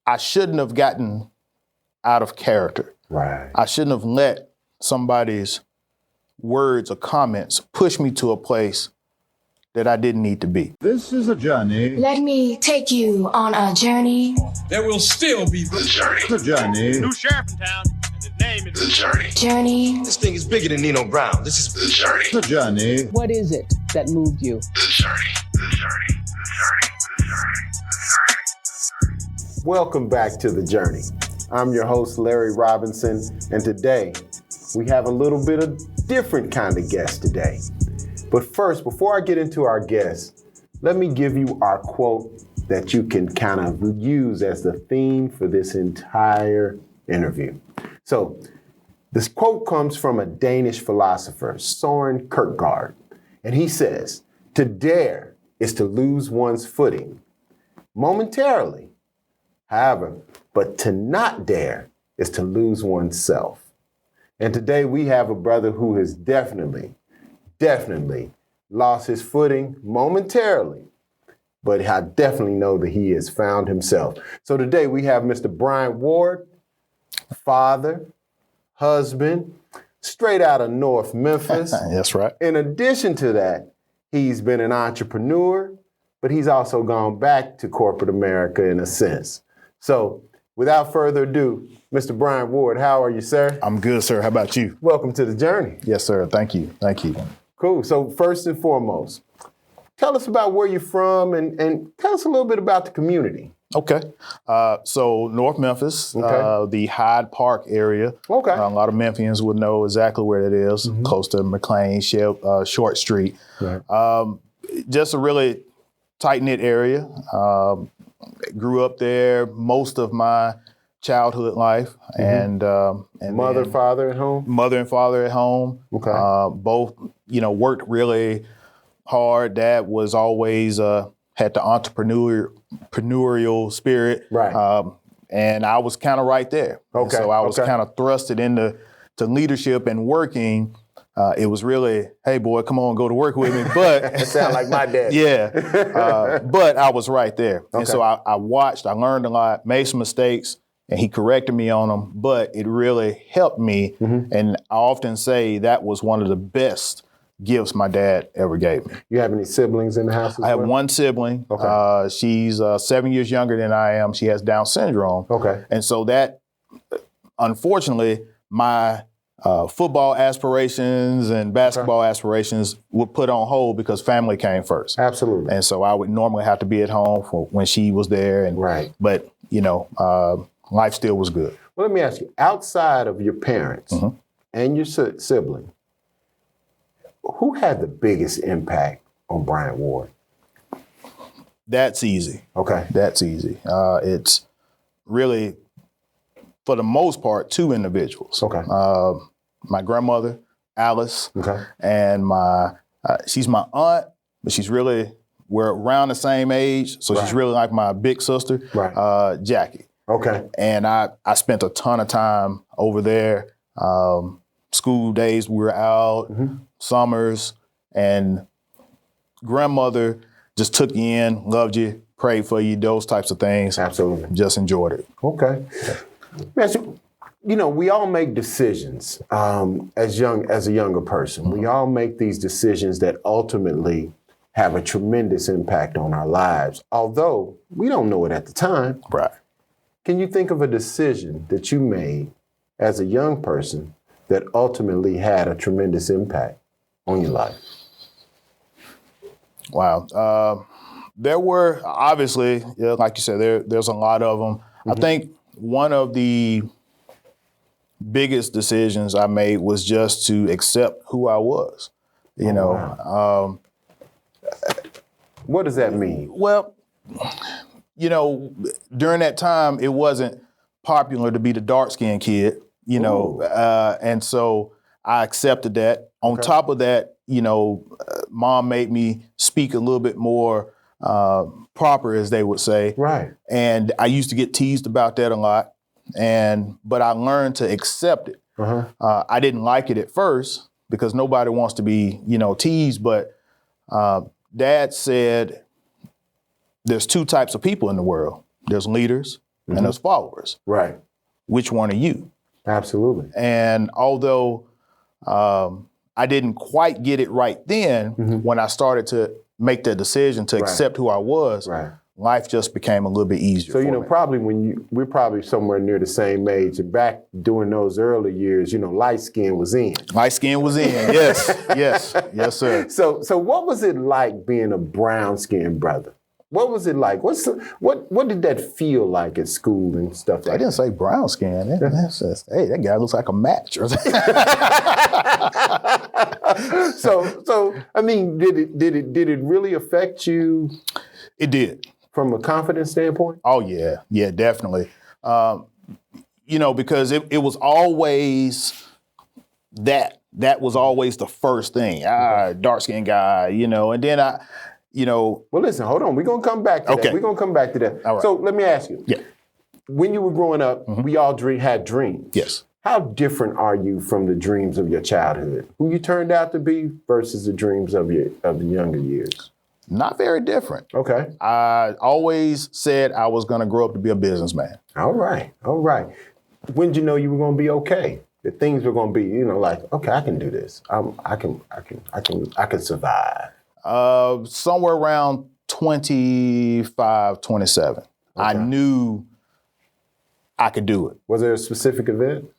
I shouldn't have gotten out of character. Right. I shouldn't have let somebody's words or comments push me to a place that I didn't need to be. This is a journey. Let me take you on a journey. There will still be the journey. The journey. New sheriff in town, and his name is The journey. Journey. This thing is bigger than Nino Brown. This is the journey. The journey. What is it that moved you? The journey. The journey. The journey. The journey. The journey. Welcome back to The Journey. I'm your host, Larry Robinson, and today we have a little bit of different kind of guest today. But first, before I get into our guest, let me give you our quote that you can kind of use as the theme for this entire interview. So, this quote comes from a Danish philosopher, Søren Kierkegaard, and he says, "To dare is to lose one's footing momentarily. However, but to not dare is to lose oneself." And today we have a brother who has definitely lost his footing momentarily, but I definitely know that he has found himself. So today we have Mr. Bryant Ward, father, husband, straight out of North Memphis. That's right. In addition to that, he's been an entrepreneur, but he's also gone back to corporate America in a sense. So without further ado, Mr. Bryant Ward, how are you, sir? I'm good, sir. How about you? Welcome to The Journey. Yes, sir. Thank you. Thank you. Cool. So first and foremost, tell us about where you're from and tell us a little bit about the community. Okay. So North Memphis, Okay. the Hyde Park area. Okay. A lot of Memphians would know exactly where it is, close to McLean, Short Street. Right. Just a really tight-knit area. Grew up there most of my childhood life, and Mother, then father at home? mother and father at home. Okay. Both, worked really hard. Dad was always had the entrepreneurial spirit, Right. and I was kind of right there. And Okay, so I was okay. kind of thrusted into leadership and working. It was really, hey boy, come on, go to work with me. But That sounds like my dad. yeah, but I was right there. Okay. And so I watched, I learned a lot, made some mistakes, and he corrected me on them, but it really helped me. And I often say that was one of the best gifts my dad ever gave me. You have any siblings in the house as I have well? one sibling. Okay. She's 7 years younger than I am. She has Down syndrome. Okay. And so that, unfortunately, my football aspirations and basketball aspirations were put on hold because family came first. Absolutely. And so I would normally have to be at home for when she was there. And Right. But, life still was good. Well, let me ask you, outside of your parents and your sibling, who had the biggest impact on Bryant Ward? That's easy. Okay. That's easy. It's really, for the most part, two individuals. Okay. My grandmother, Alice, Okay. and she's my aunt, but we're around the same age, so she's Right. really like my big sister, Right. Jackie. Okay. And I spent a ton of time over there. School days, we were out, summers, and grandmother just took you in, loved you, prayed for you, those types of things. Absolutely. Just enjoyed it. Okay. We all make decisions as a younger person. We all make these decisions that ultimately have a tremendous impact on our lives, although we don't know it at the time. Right. Can you think of a decision that you made as a young person that ultimately had a tremendous impact on your life? Wow. There were, obviously, like you said, there's a lot of them. I think one of the biggest decisions I made was just to accept who I was. Wow. What does that mean? Well, during that time, it wasn't popular to be the dark-skinned kid, and so I accepted that. On top of that, Mom made me speak a little bit more proper, as they would say. Right. And I used to get teased about that a lot, but I learned to accept it. I didn't like it at first because nobody wants to be, teased, but Dad said there's two types of people in the world. There's leaders and there's followers. Right. Which one are you? Absolutely. And although I didn't quite get it right then, when I started to make the decision to accept who I was, life just became a little bit easier. So, for me. probably we're probably somewhere near the same age. And back during those early years, light skin was in. Light skin was in, yes, sir. So what was it like being a brown skinned brother? What was it like? What did that feel like at school and stuff like that? I didn't say brown skin. Hey, that guy looks like a match. So I mean, did it really affect you? It did. From a confidence standpoint? Oh yeah, definitely. Because it was always that was always the first thing. Dark skinned guy, and then Well, listen, hold on. We're going to come back to that. Okay. We're going to come back to that. All right. So let me ask you. Yeah. When you were growing up, we all had dreams. Yes. How different are you from the dreams of your childhood? Who you turned out to be versus the dreams of the younger years? Not very different. Okay. I always said I was going to grow up to be a businessman. All right. When did you know you were going to be okay? That things were going to be, okay, I can do this. I can survive. Somewhere around 25, 27. Okay. I knew I could do it. Was there a specific event?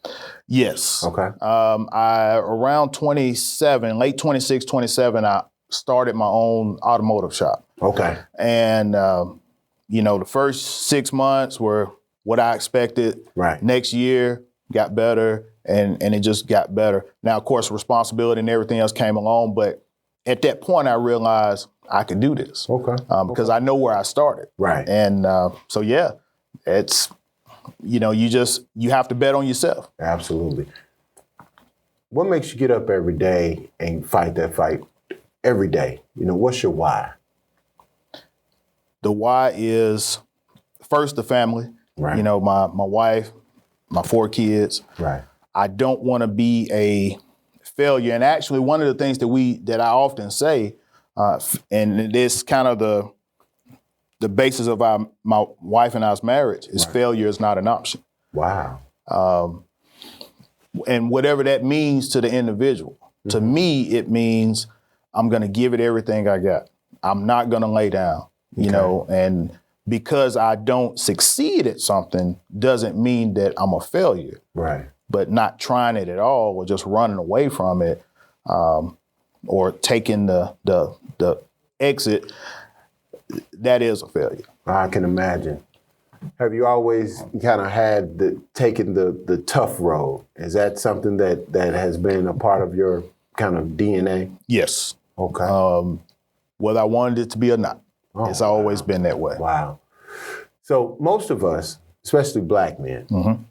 Yes. Okay. Around 27, late 26, 27, I started my own automotive shop. Okay. And, the first 6 months were what I expected. Right. Next year got better and it just got better. Now, of course, responsibility and everything else came along, but at that point, I realized I could do this. Okay. Because I know where I started. Right. And it's, you have to bet on yourself. Absolutely. What makes you get up every day and fight that fight every day? What's your why? The why is first the family. Right. My wife, my 4 kids. Right. I don't want to be a failure. And actually, one of the things that I often say, and it's kind of the basis of my wife and I's marriage, is failure is not an option. Wow. And whatever that means to the individual, to me, it means I'm going to give it everything I got. I'm not going to lay down, and because I don't succeed at something doesn't mean that I'm a failure. Right. But not trying it at all or just running away from it or taking the exit, that is a failure. I can imagine. Have you always kind of had taken the tough road? Is that something that has been a part of your kind of DNA? Yes. Okay. Whether I wanted it to be or not, it's always been that way. Wow. So most of us, especially black men,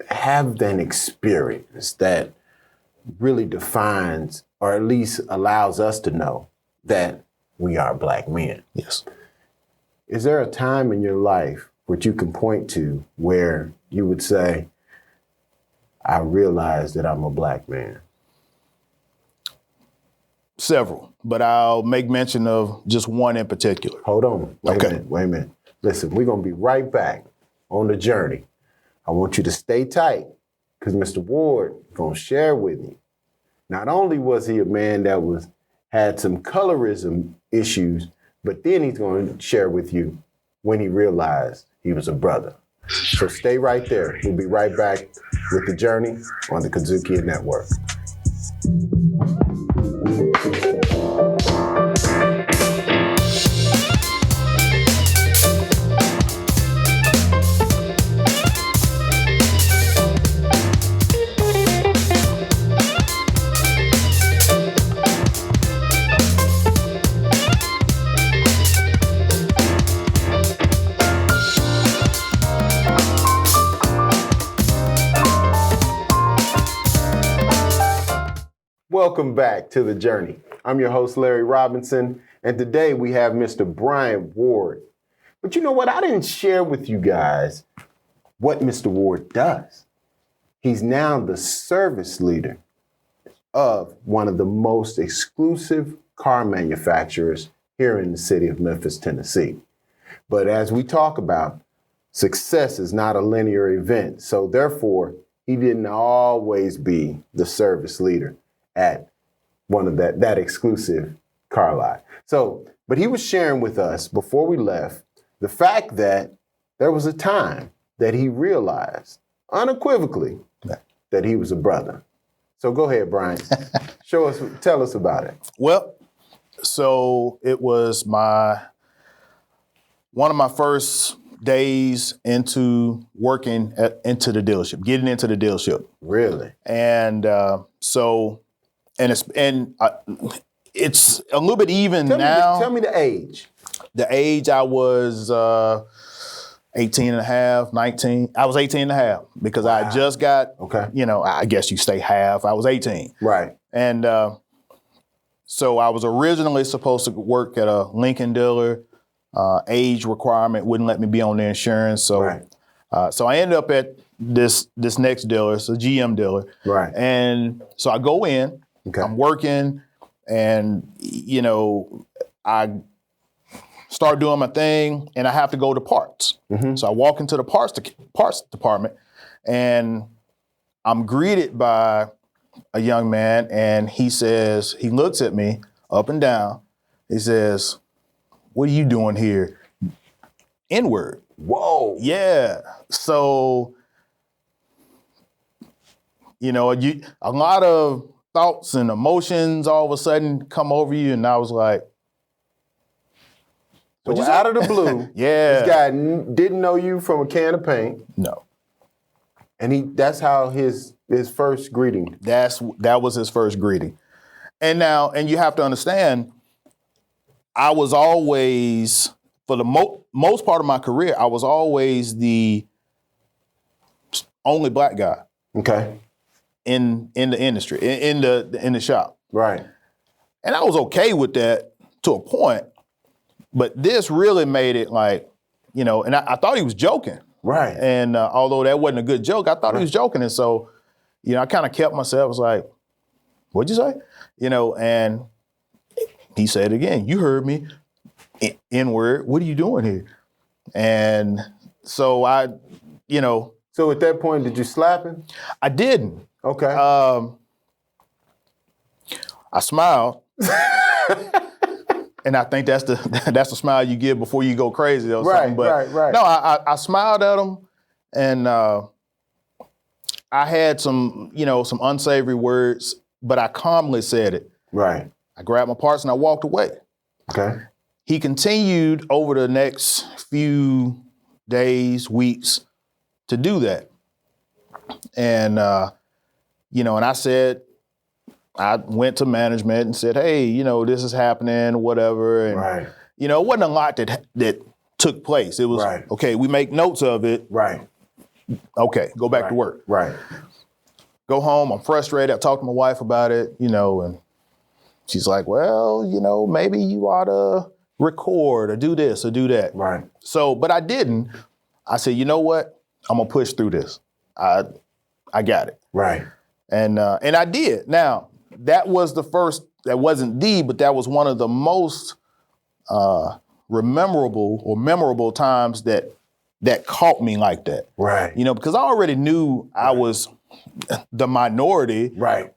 have an experience that really defines or at least allows us to know that we are black men. Yes. Is there a time in your life which you can point to where you would say, I realize that I'm a black man? Several, but I'll make mention of just one in particular. Hold on. Wait a minute. Listen, we're going to be right back on the journey. I want you to stay tight because Mr. Ward is going to share with you. Not only was he a man that had some colorism issues, but then he's going to share with you when he realized he was a brother. So stay right there. We'll be right back with The Journey on the KUDZUKIAN Network. Welcome back to The Journey. I'm your host, Larry Robinson, and today we have Mr. Bryant Ward. But you know what? I didn't share with you guys what Mr. Ward does. He's now the service leader of one of the most exclusive car manufacturers here in the city of Memphis, Tennessee. But as we talk about, success is not a linear event. So therefore, he didn't always be the service leader at one of that exclusive car lot. So, but he was sharing with us before we left the fact that there was a time that he realized unequivocally that he was a brother. So go ahead, Brian. Tell us about it. Well, so it was one of my first days into working into the dealership, getting into the dealership. Really? And it's a little bit even now. Tell me the age. The age I was 18 and a half, 19. I was 18 and a half because I had just got, I guess you say half. I was 18. Right. And so I was originally supposed to work at a Lincoln dealer. Age requirement wouldn't let me be on the insurance. So, so I ended up at this next dealer. It's a GM dealer. Right. And so I go in, I'm working, and, I start doing my thing, and I have to go to parts. Mm-hmm. So I walk into the parts department, and I'm greeted by a young man, and he looks at me up and down. He says, "What are you doing here?" N-word. Whoa. Yeah. So, a lot of thoughts and emotions all of a sudden come over you, and I was like, so out of the blue, yeah. This guy didn't know you from a can of paint. No. And that's how his first greeting. That was his first greeting. And you have to understand, I was always, for the most part of my career, I was always the only black guy. Okay. In the industry, in the shop. Right. And I was okay with that to a point, but this really made it like, and I thought he was joking. Right. And although that wasn't a good joke, I thought he was joking. And so, I kind of kept myself, I was like, "What'd you say?" And he said again, "You heard me, N-word, what are you doing here?" And so So at that point, did you slap him? I didn't. Okay. I smiled. And I think that's the smile you give before you go crazy or something. But right. No, I smiled at him, and I had some unsavory words, but I calmly said it. Right. I grabbed my parts and I walked away. Okay. He continued over the next few days, weeks, to do that. And, and I said, I went to management and said, "Hey, this is happening, whatever." And, it wasn't a lot that took place. It was, okay, we make notes of it. Right. Okay, go back to work. Right. Go home, I'm frustrated. I talked to my wife about it, and she's like, "Well, maybe you ought to record or do this or do that." Right. So, but I didn't. I said, "You know what? I'm gonna push through this. I got it." Right. And I did. Now, that was the first, that wasn't but that was one of the most memorable times that caught me like that. Right. Because I already knew I was the minority. Right.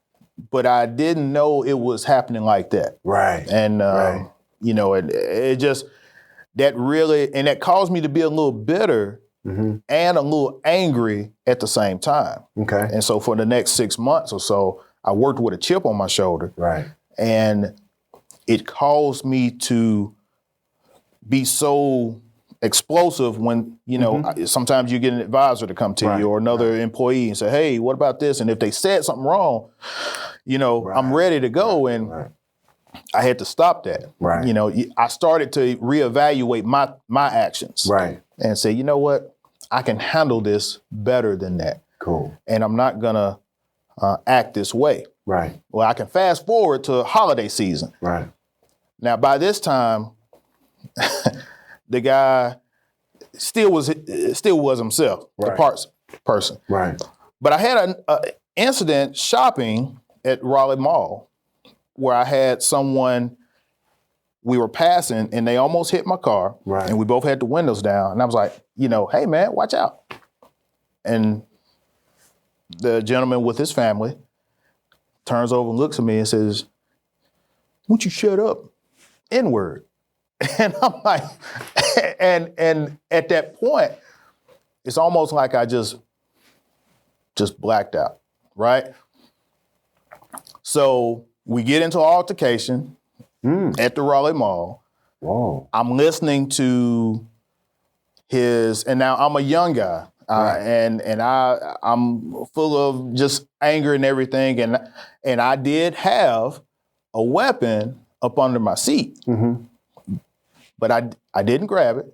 But I didn't know it was happening like that. Right. And, it just, that caused me to be a little bitter and a little angry at the same time. Okay. And so for the next 6 months or so, I worked with a chip on my shoulder. Right. And it caused me to be so explosive when, sometimes you get an advisor to come to you or another employee and say, "Hey, what about this?" And if they said something wrong, I'm ready to go. And I had to stop that. Right. I started to reevaluate my actions. Right. And say, "You know what? I can handle this better than that. Cool. And I'm not gonna act this way." Right. Well, I can fast forward to holiday season. Right. Now, by this time, the guy still was himself, the parts person. Right. But I had an incident shopping at Raleigh Mall where I had someone we were passing and they almost hit my car. Right. And we both had the windows down. And I was like, hey man, watch out. And the gentleman with his family turns over and looks at me and says, won't you shut up? N-word. And I'm like, and at that point, it's almost like I just blacked out, right? So we get into an altercation at the Raleigh Mall. Whoa. I'm listening to and now I'm a young guy, and I'm full of just anger and everything, and I did have a weapon up under my seat, but I didn't grab it.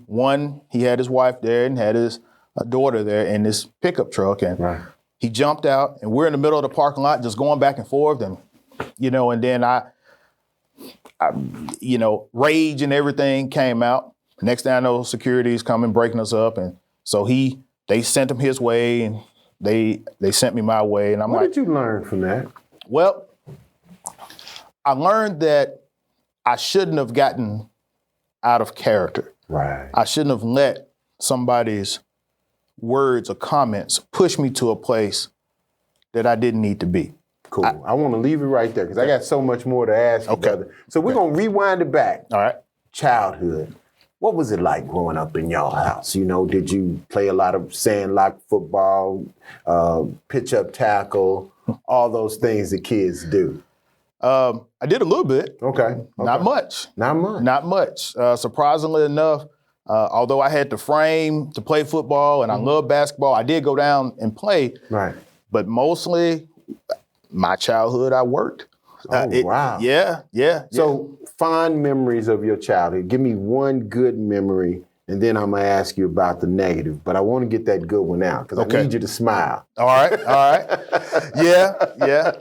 One, he had his wife there and had his daughter there in this pickup truck, and he jumped out, and we're in the middle of the parking lot just going back and forth, and and then I rage and everything came out. Next thing I know, security's coming, breaking us up, and so they sent him his way, and they sent me my way, and I'm What like, did you learn from that? well, I learned that I shouldn't have gotten out of character. Right. I shouldn't have let somebody's words or comments push me to a place that I didn't need to be. Cool. I want to leave it right there because I got so much more to ask you, brother. So we're going to rewind it back. All right. Childhood. What was it like growing up in your house? Did you play a lot of sandlot football, pitch up tackle, all those things that kids do? I did a little bit. Okay. Not much. Not much. Not much. Surprisingly enough, although I had the frame to play football and I love basketball, I did go down and play. Right. But mostly, my childhood, I worked. Wow. Yeah. So fond memories of your childhood. Give me one good memory, and then I'm going to ask you about the negative. But I want to get that good one out because I need you to smile. All right. Yeah.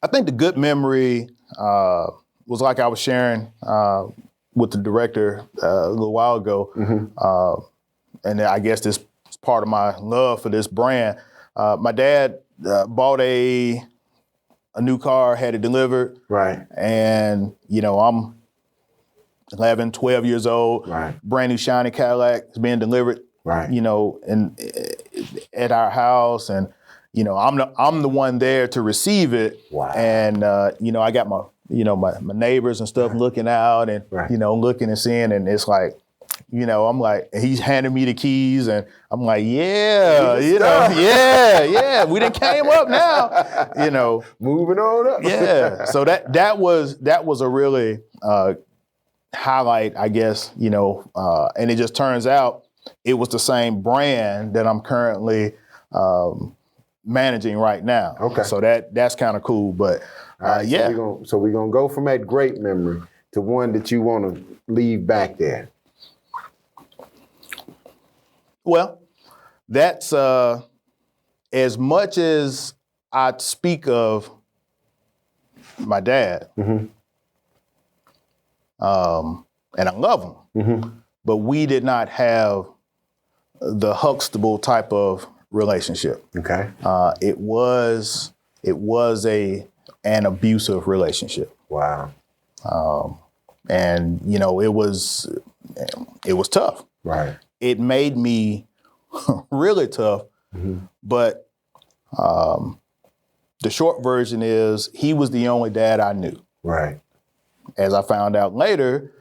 I think the good memory was like I was sharing with the director a little while ago. And I guess this is part of my love for this brand. My dad bought a new car, had it delivered. Right. And, I'm 11, 12 years old. Right. Brand new shiny Cadillac is being delivered. Right. At our house, and I'm the one there to receive it. Wow. And I got my my neighbors and stuff looking out and looking and seeing, and it's like, I'm like, he's handing me the keys, and I'm like, yeah, we done came up now, Moving on up. Yeah. So that was a really highlight, I guess, and it just turns out it was the same brand that I'm currently managing right now. Okay. So that's kind of cool, but yeah. So we're gonna go from that great memory to one that you want to leave back there. Well, that's as much as I speak of my dad, and I love him, but we did not have the Huxtable type of relationship. Okay. It was an abusive relationship. Wow. And it was tough. Right. It made me really tough, but the short version is he was the only dad I knew. Right. As I found out later,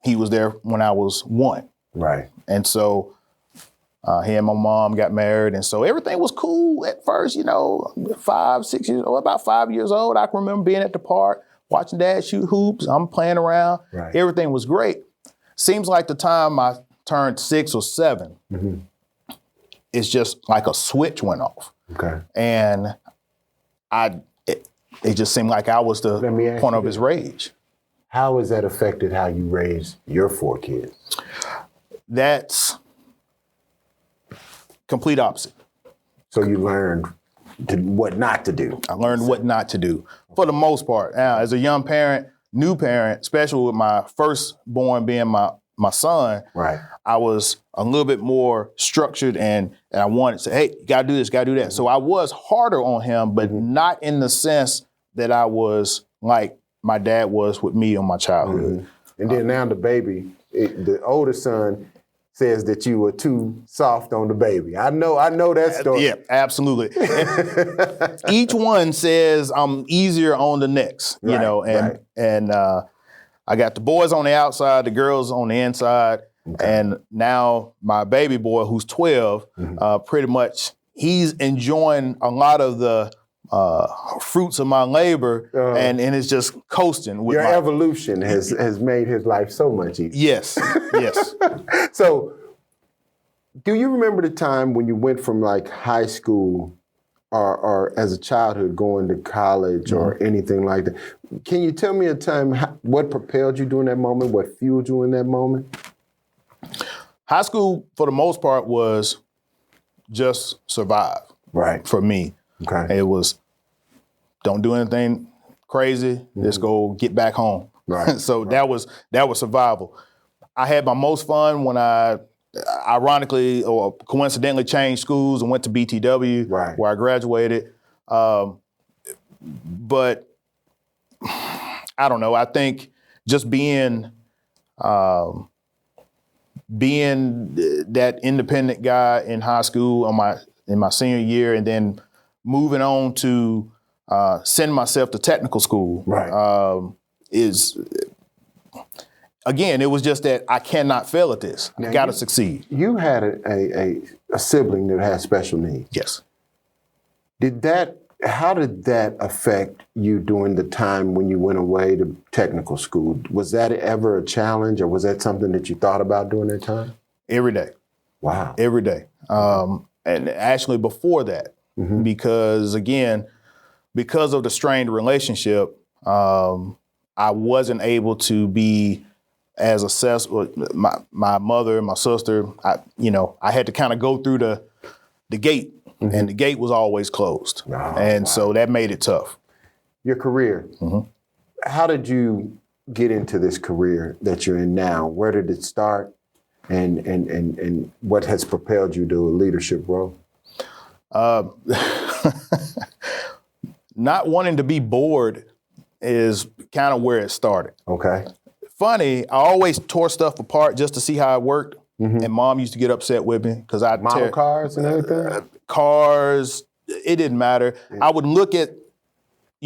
he was there when I was 1. Right. And so he and my mom got married, and so everything was cool at first, 5, 6 years old, about 5 years old. I can remember being at the park, watching dad shoot hoops. I'm playing around. Right. Everything was great. Seems like the time I turned 6 or 7, it's just like a switch went off. Okay. And it just seemed like I was the point of his rage. How has that affected how you raised your 4 kids? That's complete opposite. So you learned what not to do. I learned what not to do for the most part. Now, as a young parent, new parent, especially with my firstborn being my son, right. I was a little bit more structured and I wanted to say, hey, you gotta do this, gotta do that. So I was harder on him, but not in the sense that I was like my dad was with me in my childhood. And then now the baby, the older son says that you were too soft on the baby. I know that story. Yeah, absolutely. Each one says I'm easier on the next, you know, and I got the boys on the outside, the girls on the inside, and now my baby boy, who's 12, pretty much he's enjoying a lot of the fruits of my labor, and it's just coasting. With Your evolution has made his life so much easier. Yes, yes. So, do you remember the time when you went from like high school or as a childhood going to college or anything like that? Can you tell me a time, what propelled you during that moment, what fueled you in that moment? High school, for the most part, was just survive. Right. For me. Okay. It was, don't do anything crazy, let's go get back home. Right. So that was survival. I had my most fun when I ironically or coincidentally changed schools and went to BTW, where I graduated. But I don't know. I think just being that independent guy in high school in my senior year, and then moving on to send myself to technical school, is. Again, it was just that I cannot fail at this. I got to succeed. You had a sibling that had special needs. Yes. How did that affect you during the time when you went away to technical school? Was that ever a challenge, or was that something that you thought about during that time? Every day. Wow. Every day. And actually before that, because of the strained relationship, I wasn't able to be as assessed with my mother and my sister. I had to kind of go through the gate, and the gate was always closed. So that made it tough. Your career. How did you get into this career that you're in now? Where did it start? And what has propelled you to a leadership role? Not wanting to be bored is kind of where it started. Okay. Funny, I always tore stuff apart just to see how it worked. And Mom used to get upset with me because I model cars and everything. Cars, it didn't matter. I would look at,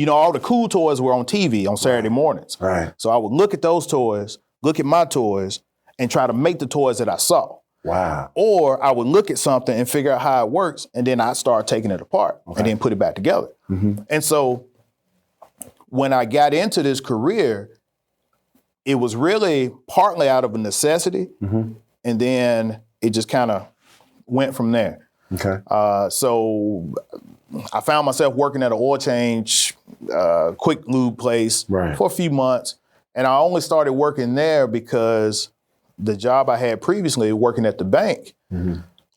all the cool toys were on TV on Saturday mornings. Right. So I would look at those toys, look at my toys, and try to make the toys that I saw. Wow. Or I would look at something and figure out how it works, and then I'd start taking it apart and then put it back together. And so when I got into this career, it was really partly out of a necessity, and then it just kind of went from there. Okay. So I found myself working at an oil change, quick lube place for a few months, and I only started working there because the job I had previously working at the bank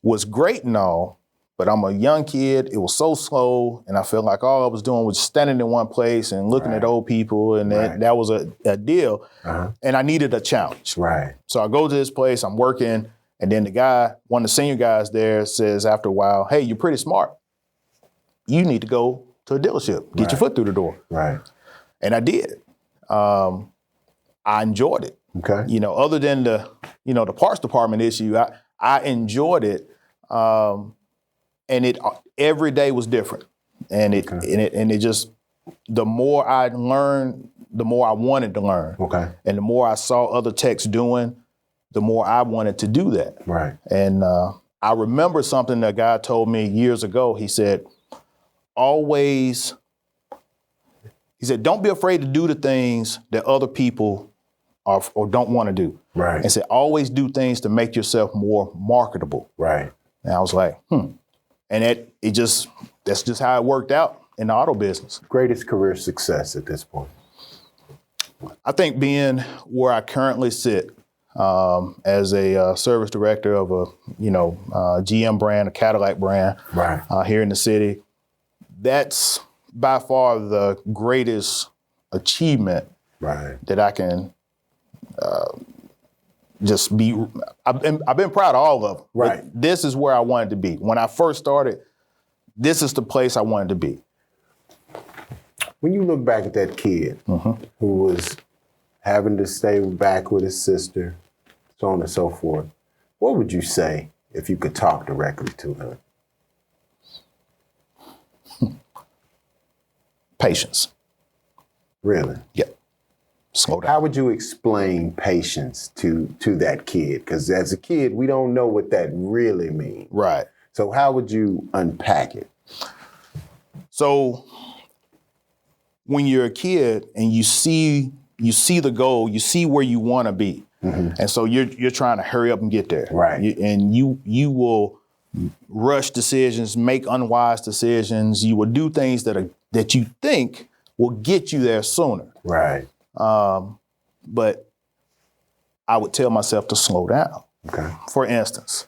was great and all, but I'm a young kid. It was so slow, and I felt like all I was doing was standing in one place and looking at old people, and that was a deal. And I needed a challenge. Right. So I go to this place, I'm working, and then the guy, one of the senior guys there, says after a while, "Hey, you're pretty smart. You need to go to a dealership, get your foot through the door." Right. And I did. I enjoyed it. Okay. Other than the parts department issue, I enjoyed it. And it every day was different. And it just, the more I learned, the more I wanted to learn. Okay. And the more I saw other techs doing, the more I wanted to do that. Right. And I remember something that a guy told me years ago. He said, don't be afraid to do the things that other people are or don't want to do. Right. And said, always do things to make yourself more marketable. Right. And I was like, And that's just how it worked out in the auto business. Greatest career success at this point? I think being where I currently sit as a service director of a GM brand, a Cadillac brand, here in the city, that's by far the greatest achievement that I can just be. I've been proud of all of them. Right. But this is where I wanted to be. When I first started, this is the place I wanted to be. When you look back at that kid who was having to stay back with his sister, so on and so forth, what would you say if you could talk directly to him? Patience. Really? Yeah. Slow down. How would you explain patience to that kid? Because as a kid, we don't know what that really means. Right. So how would you unpack it? So when you're a kid and you see the goal, you see where you want to be. And so you're trying to hurry up and get there. Right. You will rush decisions, make unwise decisions. You will do things that you think will get you there sooner. Right. But I would tell myself to slow down. Okay. For instance,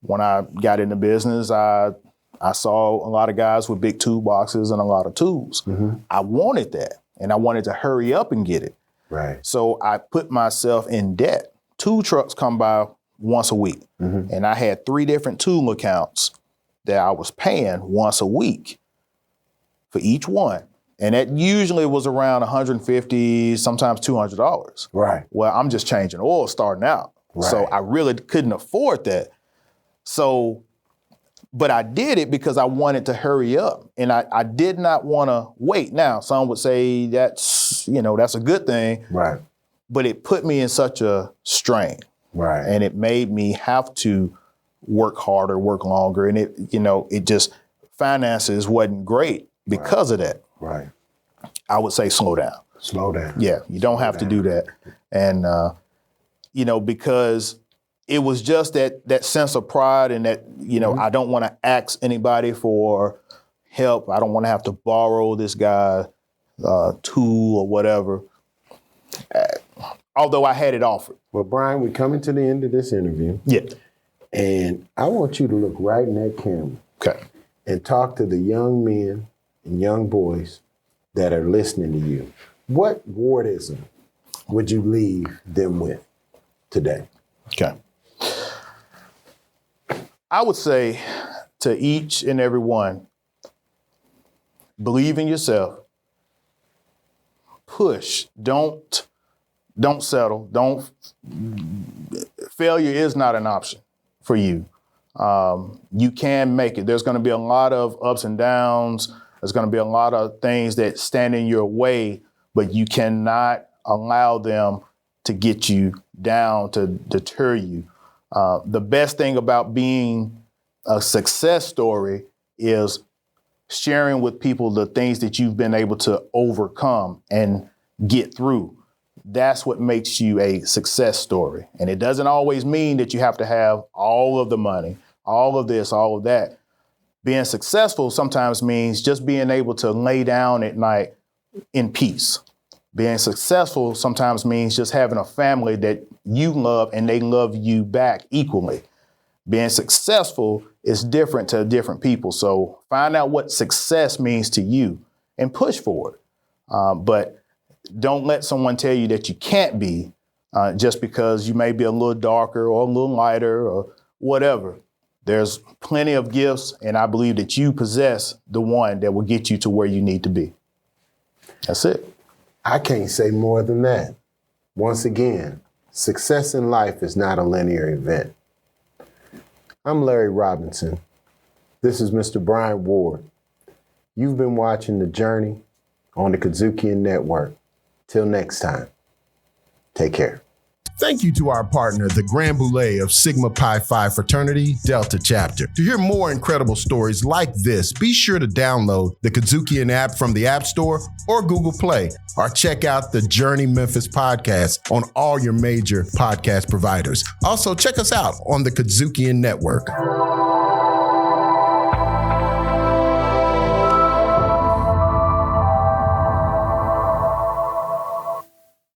when I got into business, I saw a lot of guys with big toolboxes and a lot of tools. I wanted that, and I wanted to hurry up and get it. Right. So I put myself in debt. 2 trucks come by once a week, and I had 3 different tool accounts that I was paying once a week for each one. And that usually was around $150, sometimes $200. Right. Well, I'm just changing oil starting out. Right. So I really couldn't afford that. So, but I did it because I wanted to hurry up, and I did not want to wait. Now, some would say that's a good thing. Right. But it put me in such a strain. Right. And it made me have to work harder, work longer. And it just, finances wasn't great because of that. Right. I would say slow down. Slow down. Yeah, you don't have to do that. And, because it was just that sense of pride and that, I don't want to ask anybody for help. I don't want to have to borrow this guy tool or whatever. Although I had it offered. Well, Brian, we're coming to the end of this interview. Yeah. And I want you to look right in that camera. Okay. And talk to the young men and young boys that are listening to you. What Wardism would you leave them with today? Okay. I would say to each and every one, believe in yourself, push, don't settle, failure is not an option for you. You can make it. There's going to be a lot of ups and downs. There's going to be a lot of things that stand in your way, but you cannot allow them to get you down, to deter you. The best thing about being a success story is sharing with people the things that you've been able to overcome and get through. That's what makes you a success story. And it doesn't always mean that you have to have all of the money, all of this, all of that. Being successful sometimes means just being able to lay down at night in peace. Being successful sometimes means just having a family that you love and they love you back equally. Being successful is different to different people. So find out what success means to you and push for it. But don't let someone tell you that you can't be just because you may be a little darker or a little lighter or whatever. There's plenty of gifts, and I believe that you possess the one that will get you to where you need to be. That's it. I can't say more than that. Once again, success in life is not a linear event. I'm Larry Robinson. This is Mr. Bryant Ward. You've been watching The Journey on the KUDZUKIAN Network. Till next time, take care. Thank you to our partner, the Grand Boulé of Sigma Pi Phi Fraternity Delta Chapter. To hear more incredible stories like this, be sure to download the KUDZUKIAN app from the App Store or Google Play, or check out the Journey Memphis podcast on all your major podcast providers. Also, check us out on the KUDZUKIAN Network.